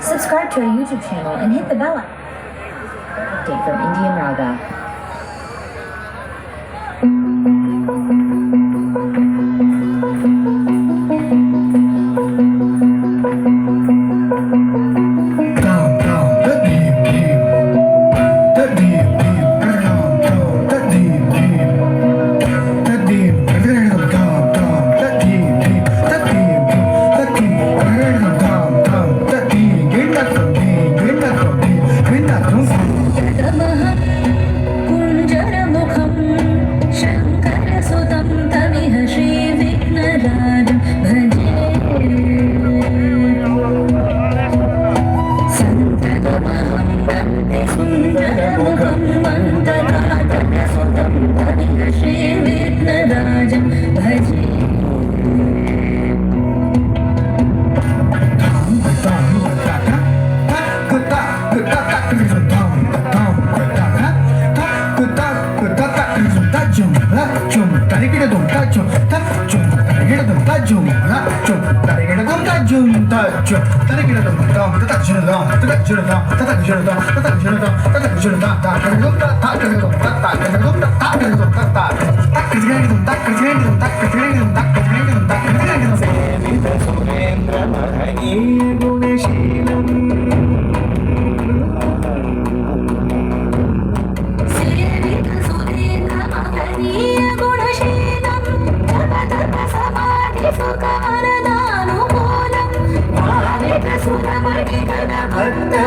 Subscribe to our YouTube channel and hit the bell icon. Update from Indian Raga.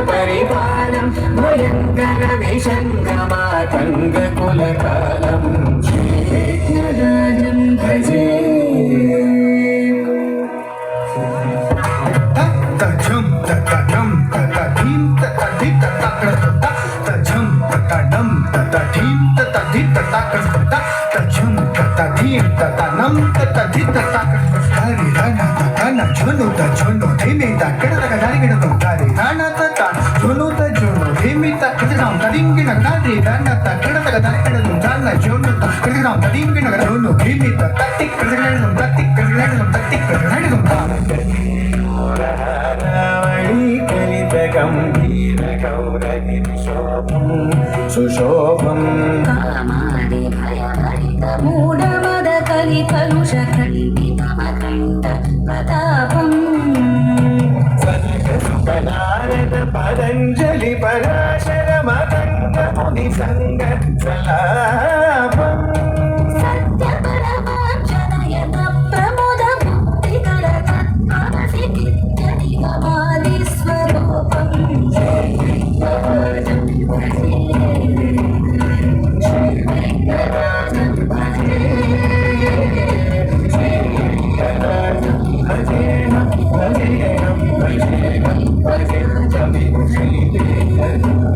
పరిపాలం భయంకర విషంగమాతంగ కులకాలం శ్రీవిఘ్నరాజం భజే తజం తటం తటధీం తటధి తటకృత తజం తటడం తటధీం తటధి తటకృత తజం తటధీం తటనం తటధి తటకృత హరి రణ తటన ఝును తఝును ధిమి తకడక దరిగిడ తారి రణ తట ఝును తఝును ధిమి తకడం తరింగిన కారి రణ తకడక దరిగిడ తాన ఝును తకడం తరింగిన ఝును ధిమి తట్టి కడగడం తట్టి కడగడం తట్టి కడగడం రావణి కలిత గంభీర గౌరగిరి శోభం సుశోభం కామాది భయహరిత మూఢమద కలి కలుష ఖండిత మకండ ప్రతాపం నారద పతంజలి పరాశర మతంగ ముని సంగ సలాపం సత్య పరమార్జనయత ప్రమోద ముక్తికర తత్వసి నిత్యనిగమాది స్వరూపం శ్రీవిఘ్నరాజం భజే శ్రీవిఘ్నరాజం భజే శ్రీవిఘ్నరాజం భజే భజే భజే భజే